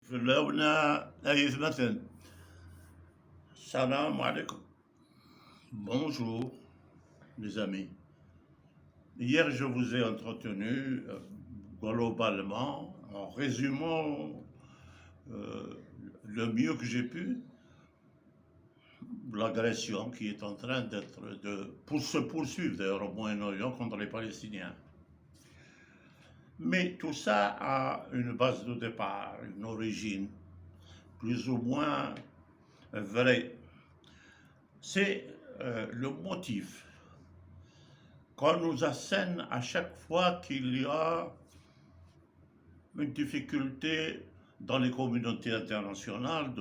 فلونا أي مثلا. Salam alaikum. Bonjour, mes amis. Hier, je vous ai entretenu globalement, en résumant euh, le mieux que j'ai pu, l'agression qui est en train pour se poursuivre d'ailleurs au Moyen-Orient contre les Palestiniens. Mais tout ça a une base de départ, une origine plus ou moins vraie. C'est le motif qu'on nous assène à chaque fois qu'il y a une difficulté dans les communautés internationales,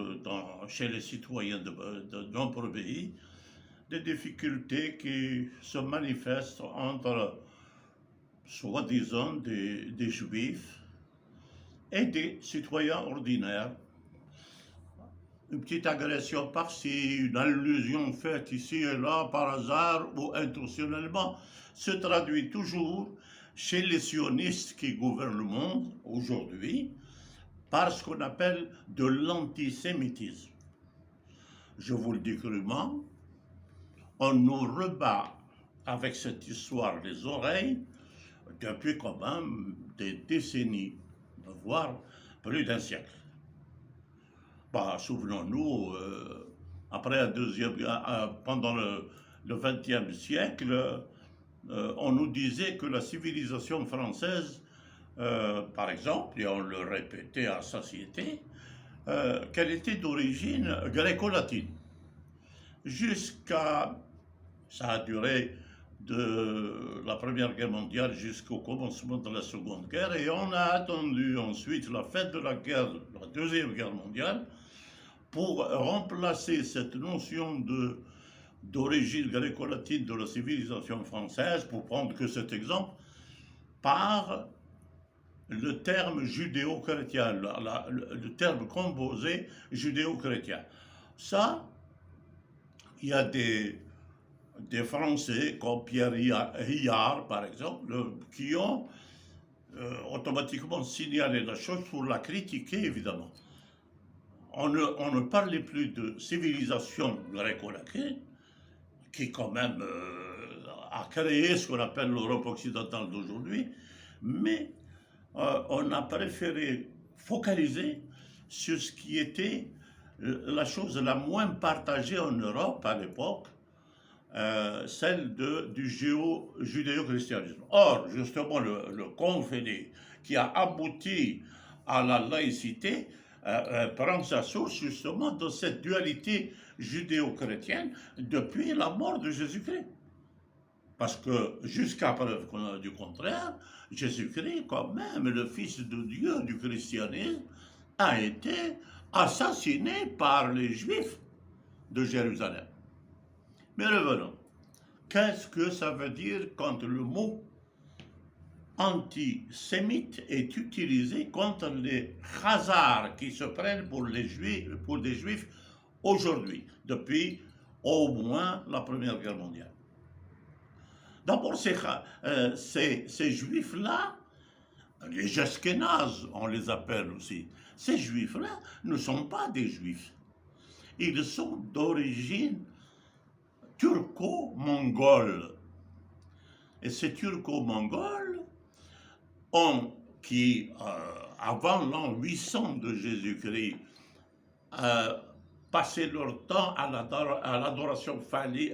chez les citoyens de nombreux pays, des difficultés qui se manifestent entre soi-disant des juifs et des citoyens ordinaires. Une petite agression par-ci, une allusion faite ici et là par hasard ou intentionnellement se traduit toujours chez les sionistes qui gouvernent le monde aujourd'hui par ce qu'on appelle de l'antisémitisme. Je vous le dis crûment, on nous rebat avec cette histoire les oreilles depuis quand même des décennies, voire plus d'un siècle. Bah, souvenons-nous, pendant le XXe siècle, on nous disait que la civilisation française, par exemple, et on le répétait à satiété, qu'elle était d'origine gréco-latine. Ça a duré de la Première Guerre mondiale jusqu'au commencement de la Seconde Guerre, et on a attendu ensuite la fin de la Deuxième Guerre mondiale pour remplacer cette notion d'origine gréco-latine de la civilisation française, pour prendre que cet exemple, par le terme judéo-chrétien, le terme composé judéo-chrétien. Ça, il y a des Français comme Pierre Hillard, par exemple, qui ont automatiquement signalé la chose pour la critiquer, évidemment. On ne parlait plus de civilisation gréco-latine, qui quand même a créé ce qu'on appelle l'Europe occidentale d'aujourd'hui, mais on a préféré focaliser sur ce qui était la chose la moins partagée en Europe à l'époque, celle du judéo-christianisme. Or, justement, le conflit qui a abouti à la laïcité prend sa source justement dans cette dualité judéo-chrétienne depuis la mort de Jésus-Christ. Parce que jusqu'à preuve du contraire, Jésus-Christ, quand même, le Fils de Dieu du christianisme, a été assassiné par les Juifs de Jérusalem. Mais revenons. Qu'est-ce que ça veut dire quand le mot antisémite est utilisé contre les Khazars qui se prennent pour des Juifs aujourd'hui, depuis au moins la Première Guerre mondiale? D'abord, ces Juifs-là, les Ashkénazes, on les appelle aussi, ces Juifs-là ne sont pas des Juifs. Ils sont d'origine turco-mongole. Et ces turco-mongols qui, avant l'an 800 de Jésus-Christ, passaient leur temps à l'adoration phallique,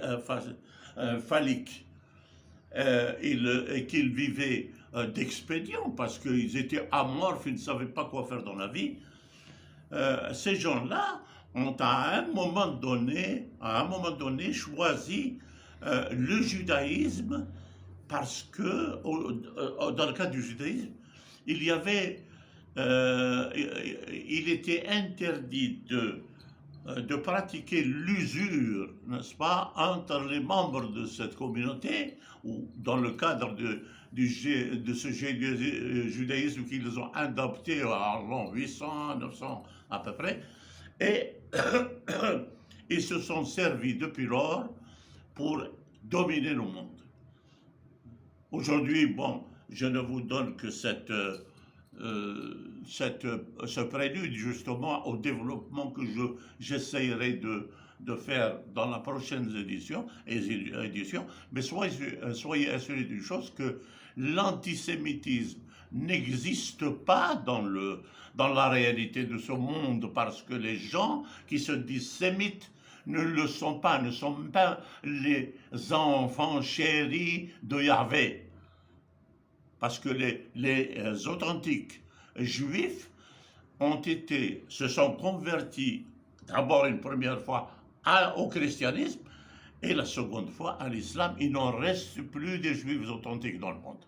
et qu'ils vivaient d'expédients parce qu'ils étaient amorphes, ils ne savaient pas quoi faire dans la vie. Ces gens-là ont à un moment donné choisi le judaïsme parce que dans le cas du judaïsme, il était interdit de pratiquer l'usure, n'est-ce pas, entre les membres de cette communauté, ou dans le cadre de ce judaïsme qu'ils ont adopté en l'an 800, 900 à peu près, et ils se sont servis depuis lors pour dominer le monde. Aujourd'hui, bon, je ne vous donne que cette ce prélude justement au développement que j'essayerai de faire dans la prochaine édition. Mais soyez assurés d'une chose, que l'antisémitisme n'existe pas dans la réalité de ce monde, parce que les gens qui se disent sémites ne le sont pas, ne sont pas les enfants chéris de Yahvé. Parce que les authentiques juifs se sont convertis d'abord une première fois au christianisme et la seconde fois à l'islam. Il n'en reste plus des juifs authentiques dans le monde.